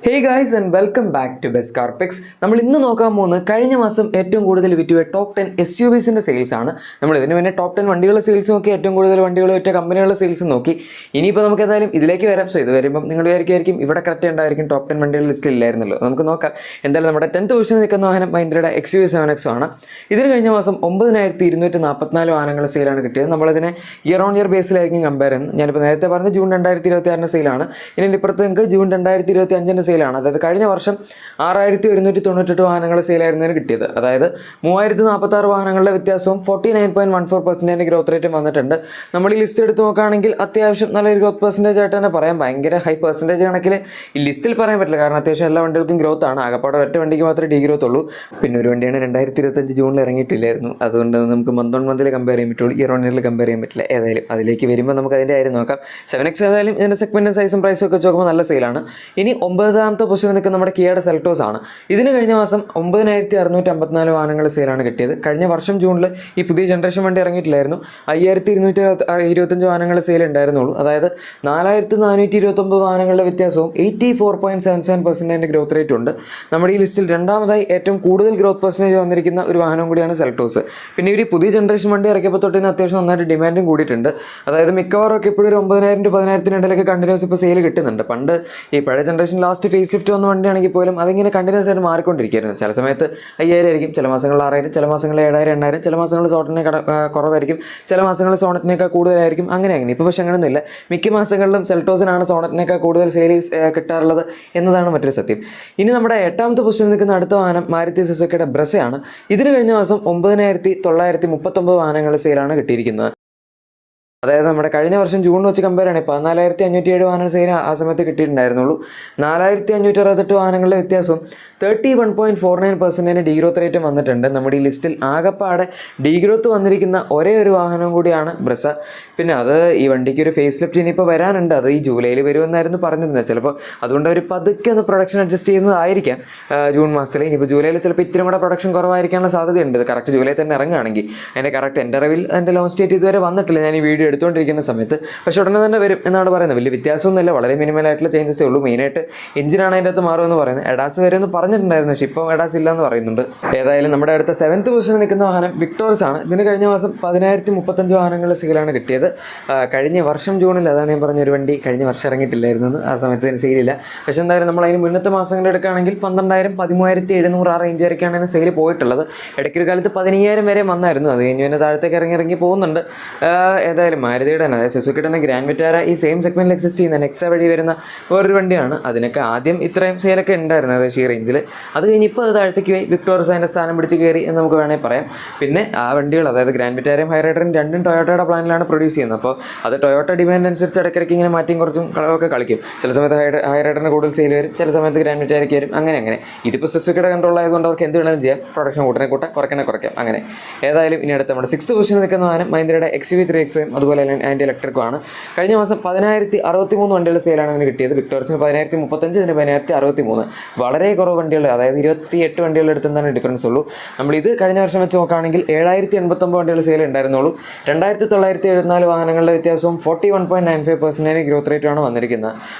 Hey guys and welcome back to Best Car Picks. നമ്മൾ ഇന്ന് നോക്കാൻ പോകുന്നത് കഴിഞ്ഞ മാസം ഏറ്റവും കൂടുതൽ വിറ്റുപോയ ടോപ്പ് 10 SUVസിന്റെ സെയിൽസ് ആണ്. നമ്മൾ ഇതിന് മുന്നേ ടോപ്പ് 10 വണ്ടികളുടെ സെയിൽസ് നോക്കി, ഏറ്റവും കൂടുതൽ വണ്ടികൾ വിറ്റ കമ്പനികളുടെ സെയിൽസ് നോക്കി. ഇനിയിപ്പോൾ നമുക്ക് എന്തായാലും ഇതിലേക്ക് വരാം. സോ ഇത് വരുമ്പോൾ നിങ്ങൾ വിചാരിക്കും ഇവിടെ കറക്റ്റ് ഉണ്ടായിരിക്കും, ടോപ്പ് 10 വണ്ടികളുടെ ലിസ്റ്റിൽ ഇല്ലായിരുന്നല്ലോ. നമുക്ക് നോക്കാം. എന്തായാലും നമ്മുടെ 10th പൊസിഷനിൽ നിൽക്കുന്ന വാഹനം മഹീന്ദ്രയുടെ XUV 7X ആണ്. ഇതിന് കഴിഞ്ഞ മാസം 9244 വാഹനങ്ങളുടെ സെയിലാണ് കിട്ടിയത്. നമ്മളിതിനെ ഇയർ ഓൺ ഇയർ ബേസിലായിരിക്കും കമ്പയർ ചെയ്യുന്നത്. ഞാനിപ്പോൾ നേരത്തെ പറഞ്ഞ ജൂൺ 2026 സെയിലാണ്. ഇനി ഇപ്പുറത്ത് നിങ്ങൾക്ക് ജൂൺ 2025 സെയിലാണ്. അതായത് കഴിഞ്ഞ വർഷം 6198 വാഹനങ്ങളുടെ സെയിലായിരുന്നതിന് കിട്ടിയത്. അതായത് 3046 വാഹനങ്ങളുടെ വ്യത്യാസവും 49.14% ഗ്രോത്ത് റേറ്റും വന്നിട്ടുണ്ട്. നമ്മൾ ഈ ലിസ്റ്റ് എടുത്ത് നോക്കുകയാണെങ്കിൽ അത്യാവശ്യം നല്ലൊരു ഗ്രോത്ത് പെർസെൻറ്റേജ് ആയിട്ട് തന്നെ പറയാം. ഭയങ്കര ഹൈ പെർസെൻറ്റേജ് കണക്കിൽ ഈ ലിസ്റ്റിൽ പറയാൻ പറ്റില്ല, കാരണം അത്യാവശ്യം എല്ലാ വണ്ടികൾക്കും ഗ്രോത്ത് ആണ്. ആകപ്പാടെ ഒറ്റ വണ്ടിക്ക് മാത്രമേ ഡി ഗ്രോത്ത് ഉള്ളൂ. പിന്നെ ഒരു വണ്ടിയാണ് 2025 ജൂണിൽ ഇറങ്ങിയിട്ടില്ലായിരുന്നു. അതുകൊണ്ട് നമുക്ക് മന്ത് ഓൺ മന്തിൽ കമ്പയർ ചെയ്യാൻ പറ്റുള്ളൂ, ഇയർ ഓൺ ഇയറിൽ കമ്പയർ ചെയ്യാൻ പറ്റില്ല. ഏതായാലും അതിലേക്ക് വരുമ്പോൾ നമുക്ക് അതിൻ്റെ കാര്യം നോക്കാം. 7X ഏതായാലും ഇതിൻ്റെ സെഗ്മെൻറ്റും സൈസും പ്രൈസും ഒക്കെ നോക്കുമ്പോൾ നല്ല സെയിലാണ്. ഇനി 9ാമത്തെ പൊസിഷനിൽ നിൽക്കുന്ന നമ്മുടെ കിയയുടെ സെൽറ്റോസ് ആണ്. ഇതിന് കഴിഞ്ഞ മാസം 9654 വാഹനങ്ങൾ സെയിലാണ് കിട്ടിയത്. കഴിഞ്ഞ വർഷം ജൂണിൽ ഈ പുതിയ ജനറേഷൻ വണ്ടി ഇറങ്ങിയിട്ടില്ലായിരുന്നു. 5225 വാഹനങ്ങൾ സെയിൽ ഉണ്ടായിരുന്നുള്ളൂ. അതായത് 4429 വാഹനങ്ങളുടെ വ്യത്യാസവും 84.77% ഗ്രോത്ത് റേറ്റ് ഉണ്ട്. നമ്മുടെ ഈ ലിസ്റ്റിൽ രണ്ടാമതായി ഏറ്റവും കൂടുതൽ ഗ്രോത്ത് പെർസെൻറ്റേജ് വന്നിരിക്കുന്ന ഒരു വാഹനം കൂടിയാണ് സെൽറ്റോസ്. പിന്നെ ഒരു പുതിയ ജനറേഷൻ വണ്ടി ഇറക്കിയപ്പോൾ തൊട്ടിന് അത്യാവശ്യം നന്നായിട്ട് ഡിമാൻഡും കൂടിയിട്ടുണ്ട്. അതായത് മിക്കവാറും ഒക്കെ ഇപ്പോഴും ഒരു 9000 to 10,000 ഇടയിലൊക്കെ കണ്ടിന്യൂസ് ഇപ്പോൾ സെയിൽ കിട്ടുന്നുണ്ട്. പണ്ട് ഈ പഴയ ജനറേഷൻ ലാസ്റ്റ് ഫേസ് ലിഫ്റ്റ് വന്ന വണ്ടിയാണെങ്കിൽ പോലും അതിങ്ങനെ കണ്ടിന്യൂസ് ആയിട്ട് മാറിക്കൊണ്ടിരിക്കുകയായിരുന്നു. ചില സമയത്ത് 5000 ആയിരിക്കും, ചില മാസങ്ങളിൽ 6000, ചില മാസങ്ങളിൽ 7000, 8000, ചില മാസങ്ങളിൽ സോണറ്റിനെ കുറവായിരിക്കും, ചില മാസങ്ങളിൽ സോണറ്റിനേക്കാൾ കൂടുതലായിരിക്കും. അങ്ങനെ ഇപ്പോൾ പക്ഷേ അങ്ങനെയൊന്നുമില്ല. മിക്ക മാസങ്ങളിലും സെൽറ്റോസിനാണ് സോണറ്റിനേക്കാൾ കൂടുതൽ സെയിൽ കിട്ടാറുള്ളത് എന്നതാണ് മറ്റൊരു സത്യം. ഇനി നമ്മുടെ 8ാമത്തെ പൊസിഷനിൽ നിൽക്കുന്ന അടുത്ത വാഹനം മാരുതി സുസുക്കിയുടെ ബ്രസയാണ്. ഇതിന് കഴിഞ്ഞ മാസം 9939 വാഹനങ്ങളുടെ സെയിലാണ് കിട്ടിയിരിക്കുന്നത്. അതായത് നമ്മുടെ കഴിഞ്ഞ വർഷം ജൂണിൽ വെച്ച് കമ്പയർ ആണ് 14507 വാഹനം സെയിൽ ആ സമയത്ത് കിട്ടിയിട്ടുണ്ടായിരുന്നുള്ളൂ. 4568 വാഹനങ്ങളുടെ വ്യത്യാസം 31.49% ഡീഗ്രോത്ത് റേറ്റും വന്നിട്ടുണ്ട്. നമ്മുടെ ഈ ലിസ്റ്റിൽ ആകപ്പാടെ ഡീഗ്രോത്ത് വന്നിരിക്കുന്ന ഒരേ ഒരു വാഹനം കൂടിയാണ് ബ്രസ. പിന്നെ അത് ഈ വണ്ടിക്ക് ഒരു ഫേസ് ലിഫ്റ്റ് ഇനിയിപ്പോൾ വരാനുണ്ട്. അത് ഈ ജൂലൈയിൽ വരുമെന്നായിരുന്നു പറഞ്ഞിരുന്നത്. ചിലപ്പോൾ അതുകൊണ്ട് അവർ പതുക്കെ ഒന്ന് പ്രൊഡക്ഷൻ അഡ്ജസ്റ്റ് ചെയ്യുന്നതായിരിക്കാം ജൂൺ മാസത്തിൽ. ഇനിയിപ്പോൾ ജൂലൈയിൽ ചിലപ്പോൾ ഇത്തിരി കൂടെ പ്രൊഡക്ഷൻ കുറവായിരിക്കാനുള്ള സാധ്യതയുണ്ട്. ഇത് കറക്റ്റ് ജൂലൈ തന്നെ ഇറങ്ങുകയാണെങ്കിൽ. അതിൻ്റെ കറക്റ്റ് എൻ്റെ അറിവിൽ അതിൻ്റെ ലോഞ്ച് ഡേറ്റ് ഇതുവരെ വന്നിട്ടില്ല, ഞാൻ ഈ വീഡിയോ എടുത്തുകൊണ്ടിരിക്കുന്ന സമയത്ത്. പക്ഷേ ഉടനെ തന്നെ വരും എന്നാണ് പറയുന്നത്. വലിയ വ്യത്യാസമൊന്നുമില്ല, വളരെ മിനിമലായിട്ടുള്ള ചേഞ്ചസേ ഉള്ളൂ. മെയിനായിട്ട് എഞ്ചിനാണ് അതിൻ്റെ അകത്ത് മാറുമെന്ന് പറയുന്നത്. എഡാസ് വരുമെന്ന് പറഞ്ഞിട്ടുണ്ടായിരുന്നു, പക്ഷേ ഇപ്പോൾ എഡാസ് ഇല്ല എന്ന് പറയുന്നുണ്ട്. ഏതായാലും നമ്മുടെ അടുത്ത 7th പൊസിഷനിൽ നിൽക്കുന്ന വാഹനം വിക്ടോർസ് ആണ്. ഇതിന് കഴിഞ്ഞ മാസം 10035 വാഹനങ്ങളുടെ സെയിലാണ് കിട്ടിയത്. കഴിഞ്ഞ വർഷം ജൂണിൽ, അതാണ് ഞാൻ പറഞ്ഞ ഒരു വണ്ടി കഴിഞ്ഞ വർഷം ഇറങ്ങിയിട്ടില്ലായിരുന്നു, ആ സമയത്ത് ഇതിന് സെയിലില്ല. പക്ഷേ എന്തായാലും നമ്മൾ അതിന് മുന്നത്തെ മാസങ്ങളിൽ എടുക്കുകയാണെങ്കിൽ 12,000, 13,700 ആ റേഞ്ച് വരെയൊക്കെയാണ് അതിന് സെയിൽ പോയിട്ടുള്ളത്. ഇടയ്ക്കൊരു കാലത്ത് 15,000 വരെ വന്നായിരുന്നു. അത് കഴിഞ്ഞ് പിന്നെ താഴത്തേക്ക് ഇറങ്ങി പോകുന്നുണ്ട്. ഏതായാലും മാരുതിയുടെ തന്നെ, അതായത് സുസുക്കിയുടെ തന്നെ ഗ്രാൻഡ് വിറ്റാര ഈ സെയിം സെഗ്മെൻറ്റിൽ എക്സിസ്റ്റ് ചെയ്യുന്ന നെക്സ വഴി വരുന്ന വേറൊരു വണ്ടിയാണ്. അതിനൊക്കെ ആദ്യം ഇത്രയും സെയിലൊക്കെ ഉണ്ടായിരുന്നത് ഈ റേഞ്ചിൽ. അത് കഴിഞ്ഞ് ഇപ്പോൾ അത് താഴത്തേക്ക് പോയി വിക്ടോർസ് അതിൻ്റെ സ്ഥാനം പിടിച്ച് കയറി എന്ന് നമുക്ക് വേണമെങ്കിൽ പറയാം. പിന്നെ ആ വണ്ടികൾ, അതായത് ഗ്രാൻഡ് വിറ്റാരയും ഹൈറൈഡറും രണ്ടും ടൊയോട്ടയുടെ പ്ലാനിലാണ് പ്രൊഡ്യൂസ് ചെയ്യുന്നത്. അപ്പോൾ അത് ടൊയോട്ട ഡിമാൻഡ് അനുസരിച്ച് ഇടയ്ക്കിടയ്ക്ക് ഇങ്ങനെ മാറ്റിയും കുറച്ചും ഒക്കെ കളിക്കും. ചില സമയത്ത് ഹൈറൈഡറിന് കൂടുതൽ സെയിൽ വരും, ചില സമയത്ത് ഗ്രാൻഡ് വിറ്റാരയ്ക്ക് വരും. അങ്ങനെ ഇതിപ്പോൾ സുസുക്കിയുടെ കൺട്രോൾ ആയതുകൊണ്ട് അവർക്ക് എന്ത് വേണമെങ്കിലും ചെയ്യാം. പ്രൊഡക്ഷൻ കൂട്ടാൻ കുറയ്ക്കാം. അങ്ങനെ ഏതായാലും ഇനി അടുത്ത നമ്മുടെ 6th പൊസിഷനിൽ നിൽക്കുന്ന വാഹനം മഹീന്ദ്രയുടെ XUV 3XOയും അതുപോലെ തന്നെ അതിൻ്റെ ഇലക്ട്രിക്കുമാണ്. കഴിഞ്ഞ മാസം 10,063 വണ്ടികളുടെ സെയിലാണ് അതിന് കിട്ടിയത്. വിക്ടോർസിന് 1035, ഇതിന് 1063. വളരെ കുറവ് വണ്ടികൾ, അതായത് 28 വണ്ടികളുടെ അടുത്ത് എന്താണ് ഡിഫറൻസ് ഉള്ളൂ. നമ്മളിത് കഴിഞ്ഞ വർഷം വെച്ച് നോക്കുകയാണെങ്കിൽ 7089 വണ്ടികൾ സെയിൽ ഉണ്ടായിരുന്നുള്ളൂ. 2974 വാഹനങ്ങളുടെ വ്യത്യാസവും 41.95% ഗ്രോത്ത് റേറ്റുമാണ് വന്നിരിക്കുന്നത്.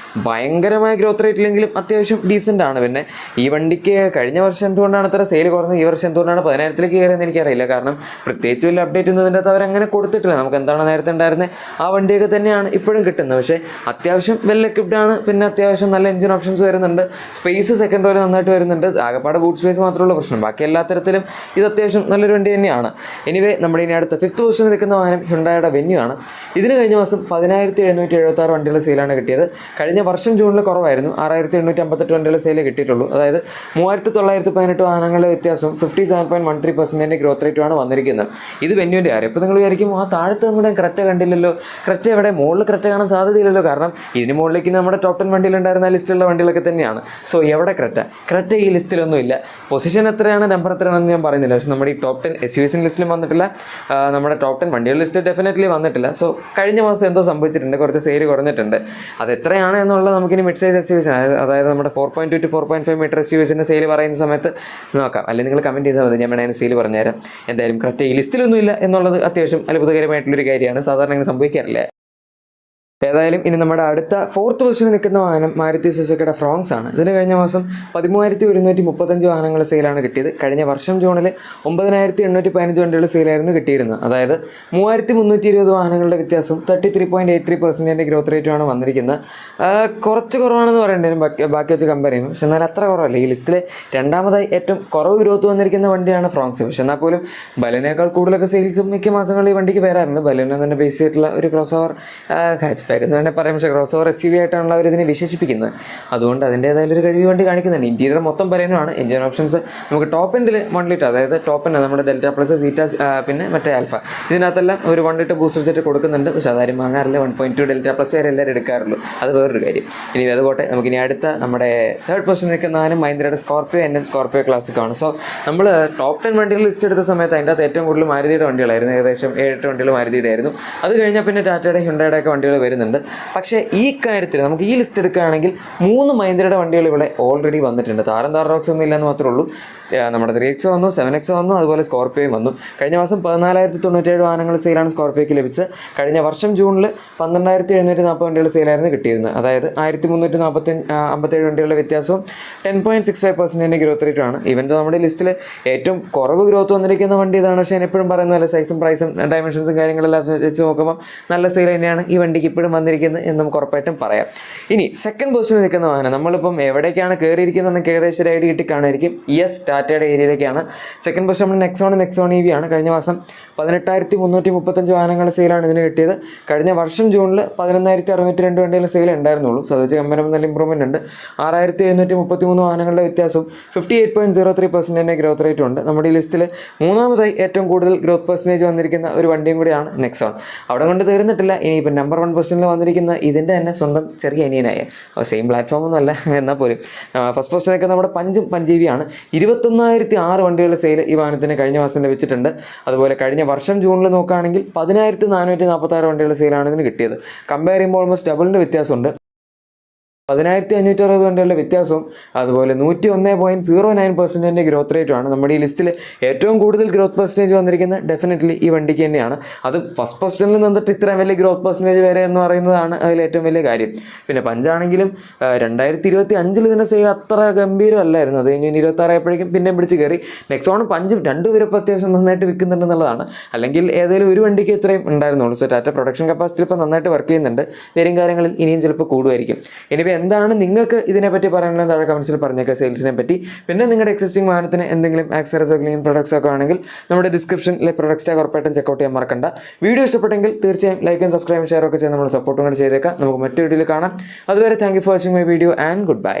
ഭയങ്കരമായ ഗ്രോത്ത് റേറ്റിലെങ്കിലും അത്യാവശ്യം ഡീസൻ്റ് ആണ്. പിന്നെ ഈ വണ്ടിക്ക് കഴിഞ്ഞ വർഷം എന്തുകൊണ്ടാണ് അത്ര സെയിൽ കുറഞ്ഞത്, ഈ വർഷം എന്തുകൊണ്ടാണ് 10,000-ലേക്ക് കയറിയെന്ന് എനിക്കറിയില്ല. കാരണം പ്രത്യേകിച്ച് വലിയ അപ്ഡേറ്റ് ഒന്നും ഇതിൻ്റെ അകത്ത് അവരങ്ങനെ കൊടുത്തിട്ടില്ല. നമുക്ക് എന്താണ് നേരത്തെ ഉണ്ടായിരുന്നത് ആ വണ്ടിയൊക്കെ തന്നെയാണ് ഇപ്പോഴും കിട്ടുന്നത്. പക്ഷേ അത്യാവശ്യം വെൽ എക്വിപ്ഡ് ആണ്. പിന്നെ അത്യാവശ്യം നല്ല എഞ്ചിൻ ഓപ്ഷൻസ് വരുന്നുണ്ട്. സ്പേസ് സെക്കൻഡ് റോയിൽ നന്നായിട്ട് വരുന്നുണ്ട്. ആകപ്പാടെ ബൂട്ട് സ്പേസ് മാത്രമുള്ള പ്രശ്നം, ബാക്കി എല്ലാ തരത്തിലും ഇത് അത്യാവശ്യം നല്ലൊരു വണ്ടി തന്നെയാണ്. എനിവേ നമ്മുടെ ഇനി അടുത്ത 5th പൊസിഷനിൽ നിൽക്കുന്ന വാഹനം ഹ്യുണ്ടായുടെ വെന്യൂ ആണ്. ഇതിന് കഴിഞ്ഞ മാസം 10,776 വണ്ടികളുടെ സെയിലാണ് കിട്ടിയത്. കഴിഞ്ഞ വർഷം ജൂണിൽ കുറവായിരുന്നു, 6,858 വണ്ടികളുടെ സെയിൽ കിട്ടിയിട്ടുള്ളൂ. അതായത് 3,918 വാഹനങ്ങളുടെ വ്യത്യാസം 57.13% ഗ്രോത്ത് റേറ്റുമാണ് വന്നിരിക്കുന്നത്. ഇത് വെന്യൂൻ്റെ കാര്യം. ഇപ്പോൾ നിങ്ങൾ വിചാരിക്കും ആ താഴത്ത് നമ്മുടെ ക്രെറ്റ കണ്ടില്ലല്ലോ, ക്രെറ്റ എവിടെ, മുകളിൽ ക്രെറ്റ കാണാൻ സാധ്യതയില്ലല്ലോ. കാരണം ഇതിന് മുകളിലേക്ക് നമ്മുടെ ടോപ്പ് 10 വണ്ടിയിലുണ്ടായിരുന്ന ലിസ്റ്റിലുള്ള വണ്ടികളൊക്കെ തന്നെയാണ്. സോ എവിടെ ക്രെറ്റ ഈ ലിസ്റ്റിലൊന്നും ഇല്ല. പൊസിഷൻ എത്രയാണ്, നമ്പർ എത്രയാണെന്ന് ഞാൻ പറയുന്നില്ല. പക്ഷേ നമ്മുടെ ഈ ടോപ്പ് 10 SUVs ലിസ്റ്റിലും വന്നിട്ടില്ല, നമ്മുടെ ടോപ്പ് 10 വണ്ടികളുടെ ലിസ്റ്റ് ഡെഫിനറ്റ്ലി വന്നിട്ടില്ല. സോ കഴിഞ്ഞ മാസം എന്തോ സംഭവിച്ചിട്ടുണ്ട്, കുറച്ച് സെയിൽ കുറഞ്ഞിട്ടുണ്ട്. അത് എത്രയാണ് എന്നുള്ളത് നമുക്കിനി മിഡ് സൈസ് SUVs, അതായത് നമ്മുടെ 4.2 to 4.5 മീറ്റർ SUVസിൻ്റെ സെയിൽ പറയുന്ന സമയത്ത് നോക്കാം. അല്ലെങ്കിൽ നിങ്ങൾ കമൻറ്റ് ചെയ്താൽ മതി, ഞാൻ വേണമെങ്കിൽ സെയിൽ പറഞ്ഞുതരാം. എന്തായാലും ക്രെറ്റ ഈ ലിസ്റ്റിലൊന്നും ഇല്ല എന്നുള്ളത് അത്യാവശ്യം അത്ഭുതകരമായിട്ടുള്ളൊരു കാര്യമാണ്. സാധാരണ അങ്ങനെ സംഭവിക്കാറില്ല. ഏതായാലും ഇനി നമ്മുടെ അടുത്ത 4th പൊസിഷനിൽ നിൽക്കുന്ന വാഹനം മാരുതി സുസുക്കിയുടെ ഫ്രോങ്സ് ആണ്. ഇതിന് കഴിഞ്ഞ മാസം 13,135 വാഹനങ്ങൾ സെയിലാണ് കിട്ടിയത്. കഴിഞ്ഞ വർഷം ജൂണിൽ 9,815 വണ്ടികൾ സെയിലായിരുന്നു കിട്ടിയിരുന്നത്. അതായത് 3,320 വാഹനങ്ങളുടെ വ്യത്യാസവും 33.83% ഗ്രോത്ത് റേറ്റുമാണ് വന്നിരിക്കുന്നത്. കുറച്ച് കുറവാണെന്ന് പറയേണ്ടത് ബാക്കി വെച്ച് കമ്പയർ ചെയ്യുമ്പോൾ, പക്ഷെ എന്നാൽ അത്ര കുറവല്ല. ഈ ലിസ്റ്റിൽ രണ്ടാമതായി ഏറ്റവും കുറവ് ഗ്രോത്ത് വന്നിരിക്കുന്ന വണ്ടിയാണ് ഫ്രോങ്സ്. പക്ഷെ എന്നാൽ പോലും ബലെനേക്കാൾ കൂടുതലൊക്കെ സെയിൽസും മിക്ക മാസങ്ങളിൽ ഈ വണ്ടിക്ക് വരാറുണ്ട്. ബലെന തന്നെ ബേസ് ചെയ്തിട്ടുള്ള ഒരു ക്രോസ് ഓവർ ഹാച്ച് ബാക്ക് എന്ന് വേണമെങ്കിൽ പറയാം. പക്ഷേ ക്രോസ് ഓവർ SUV ആയിട്ടാണല്ലോ അവർ ഇതിനെ വിശേഷിപ്പിക്കുന്നത്. അതുകൊണ്ട് അതിൻ്റേതായാലും ഒരു കഴിവ് വണ്ടി കാണിക്കുന്നുണ്ട്. ഇൻറ്റീരിയർ മൊത്തം ബലെനോയാണ്. എഞ്ചിൻ ഓപ്ഷൻസ് നമുക്ക് ടോപ്പ് എൻഡിൽ 1 ലിറ്റർ, അതായത് ടോപ്പ് എൻഡ് നമ്മുടെ ഡെൽറ്റ പ്ലസ് സീറ്റ പിന്നെ മറ്റേ ആൽഫ, ഇതിനകത്തെല്ലാം ഒരു 1 ലിറ്റർ ബൂസ്റ്റർ ജെറ്റ് കൊടുക്കുന്നുണ്ട്. പക്ഷേ അതാരും വാങ്ങാറില്ല. 1.2 ഡെൽറ്റ പ്ലസ് വരെ എല്ലാവരും എടുക്കാറുള്ളൂ. അത് വേറൊരു കാര്യം. ഇനി അതുപോട്ടെ, നമുക്കിനി അടുത്ത നമ്മുടെ 3rd പൊസിഷൻ നിൽക്കുന്നതാണ് മഹീന്ദ്രയുടെ സ്കോർപ്പിയോ NM സ്കോർപ്പിയോ ക്ലാസിക്കാണ്. സോ നമ്മൾ ടോപ്പ് 10 വണ്ടികൾ ലിസ്റ്റ് എടുത്ത സമയത്ത് അതിൻ്റെ അകത്ത് ഏറ്റവും കൂടുതൽ മാരുതിയുടെ വണ്ടികളായിരുന്നു. ഏകദേശം 7-8 വണ്ടികൾ മാരുതിയുടെ ആയിരുന്നു. അത് കഴിഞ്ഞാൽ പിന്നെ ടാറ്റയുടെ ഹ്യുണ്ടായുടെ ഒക്കെ വണ്ടികൾ വരുന്നുണ്ട്. പക്ഷേ ഈ കാര്യത്തിൽ നമുക്ക് ഈ ലിസ്റ്റ് എടുക്കുകയാണെങ്കിൽ 3 മഹീന്ദ്രയുടെ വണ്ടികൾ ഇവിടെ ഓൾറെഡി വന്നിട്ടുണ്ട്. താരം റോക്സ് ഒന്നും ഇല്ലെന്ന് മാത്രമേ ഉള്ളൂ. നമ്മുടെ 3X വന്നു, 7X വന്നു, അതുപോലെ സ്കോർപ്പിയോയും വന്നു. കഴിഞ്ഞ മാസം 14,097 വാഹനങ്ങൾ സെയിലാണ് സ്കോർപ്പിയോയ്ക്ക് ലഭിച്ചത്. കഴിഞ്ഞ വർഷം ജൂണിൽ 12,740 വണ്ടികൾ സെയിലായിരുന്നു കിട്ടിയിരുന്നത്. അതായത് 1,357 വണ്ടികളുടെ വ്യത്യാസവും 10.65% ഗ്രോത്ത് റേറ്റുമാണ്. ഇവൻ്റെ നമ്മുടെ ലിസ്റ്റിൽ ഏറ്റവും കുറവ് ഗ്രോത്ത് വന്നിരിക്കുന്ന വണ്ടി ഇതാണ്. പക്ഷേ ഞാൻ എപ്പോഴും പറയുന്ന പോലെ സൈസും പ്രൈസും ഡയമെൻഷൻസും കാര്യങ്ങളെല്ലാം വെച്ച് നോക്കുമ്പോൾ നല്ല സെയിൽ തന്നെയാണ് ഈ വണ്ടിക്ക് ഇപ്പോഴും വന്നിരിക്കുന്നത് എന്ന് നമുക്ക് ഉറപ്പായിട്ടും പറയാം. ഇനി 2nd പൊസിഷനിൽ നിൽക്കുന്ന വാഹനം, നമ്മളിപ്പം എവിടേക്കാണ് കയറിയിരിക്കുന്നതെന്ന് ഏകദേശം ഒരു ഐഡിയ കിട്ടി കാണുമായിരിക്കും. ടാറ്റയുടെ ഏരിയയിലേക്കാണ്. 2nd പൊസിഷൻ നമ്മൾ നെക്സോൺ EV ആണ്. കഴിഞ്ഞ മാസം 18,335 വാഹനങ്ങൾ സെയിലാണ് ഇതിന് കിട്ടിയത്. കഴിഞ്ഞ വർഷം ജൂണിൽ 11,602 വണ്ടികൾ സെയിൽ ഉണ്ടായിരുന്നുള്ളൂ. സോ അത് വെച്ച് കമ്പനി നല്ല ഇമ്പ്രൂവ്മെൻ്റ് ഉണ്ട്. 6,733 വാഹനങ്ങളുടെ വ്യത്യാസവും 58.03% ഗ്രോത്ത് റേറ്റും ഉണ്ട്. നമ്മുടെ ഈ ലിസ്റ്റിൽ 3ാമതായി ഏറ്റവും കൂടുതൽ ഗ്രോത്ത് പെർസെൻറ്റേജ് വന്നിരിക്കുന്ന ഒരു വണ്ടിയും കൂടിയാണ് നെക്സോൺ. അവിടെ കൊണ്ട് തീർന്നിട്ടില്ല. ഇനിയിപ്പോൾ നമ്പർ 1 പൊസിഷനിൽ വന്നിരിക്കുന്ന ഇതിൻ്റെ തന്നെ സ്വന്തം ചെറിയ അനിയനായ, സെയിം പ്ലാറ്റ്ഫോം ഒന്നും അല്ല എന്നാൽ പോലും. ഫസ്റ്റ് പൊസിഷനൊക്കെ നമ്മുടെ പഞ്ച് EV ആണ്. 21,006 വണ്ടികളുടെ സെയിൽ ഈ വാഹനത്തിന് കഴിഞ്ഞ മാസം ലഭിച്ചിട്ടുണ്ട്. അതുപോലെ കഴിഞ്ഞ വർഷം ജൂണിൽ നോക്കുകയാണെങ്കിൽ 10,446 വണ്ടികളുടെ സെയിലാണ് ഇതിന് കിട്ടിയത്. കമ്പയർ ചെയ്യുമ്പോൾ ഓൾമോസ്റ്റ് ഡബിളിൻ്റെ വ്യത്യാസമുണ്ട്. 10,560 വണ്ടികളുടെ വ്യത്യാസവും അതുപോലെ 101.09% ഗ്രോത്ത് റേറ്റുമാണ്. നമ്മുടെ ഈ ലിസ്റ്റിൽ ഏറ്റവും കൂടുതൽ ഗ്രോത്ത് പെർസെൻറ്റേജ് വന്നിരിക്കുന്നത് ഡെഫിനറ്റ്ലി ഈ വണ്ടിക്ക് തന്നെയാണ്. അത് ഫസ്റ്റ് പൊസിഷനിൽ നിന്നിട്ട് ഇത്രയും വലിയ ഗ്രോത്ത് പെർസെൻറ്റേജ് വരെ എന്ന് പറയുന്നതാണ് അതിൽ ഏറ്റവും വലിയ കാര്യം. പിന്നെ പഞ്ചാണെങ്കിലും 2025 ഇതിൻ്റെ സെയിൽ അത്ര ഗംഭീരമല്ലായിരുന്നു. അത് കഴിഞ്ഞ് 26 ആയപ്പോഴേക്കും പിന്നെയും പിടിച്ച് കയറി. നെക്സോണും പഞ്ചും രണ്ടുപേരും അത്യാവശ്യം നന്നായിട്ട് വിൽക്കുന്നുണ്ടെന്നുള്ളതാണ്. അല്ലെങ്കിൽ ഏതെങ്കിലും ഒരു വണ്ടിക്ക് ഇത്രയും ഉണ്ടായിരുന്നുള്ളൂ. സോ ടാറ്റ പ്രൊഡക്ഷൻ കപ്പാസിറ്റി ഇപ്പോൾ നന്നായിട്ട് വർക്ക് ചെയ്യുന്നുണ്ട്. വരും കാര്യങ്ങളിൽ ഇനിയും ചിലപ്പോൾ കൂടുമായിരിക്കും. ഇനി എന്താണ് നിങ്ങൾക്ക് ഇതിനെപ്പറ്റി പറയാനുള്ളത് താഴെ കമൻസിൽ പറഞ്ഞേക്കുക, സെയിൽസിനെ പറ്റി. പിന്നെ നിങ്ങളുടെ എക്സിസ്റ്റിംഗ് വാഹനത്തിന് എന്തെങ്കിലും ആക്സറീസോ ക്ലീൻ പ്രൊഡക്ട്സ് ഒക്കെ ആണെങ്കിൽ നമ്മുടെ ഡിസ്ക്രിപ്ഷനിലെ പ്രൊഡക്ട്സ് ടാഗ് ഉറപ്പായിട്ടും ചെക്കൗട്ട് ചെയ്യാൻ മറക്കണ്ട. വീഡിയോ ഇഷ്ടപ്പെട്ടെങ്കിൽ തീർച്ചയായും ലൈക്കും സബ്സ്ക്രൈബും ഷെയർ ഒക്കെ ചെയ്ത് നമ്മൾ സപ്പോർട്ടും കൂടെ ചെയ്തേക്കാം. നമുക്ക് മറ്റൊരു വീഡിയോയിൽ കാണാം. അതുവരെ thank you for watching my video and good bye.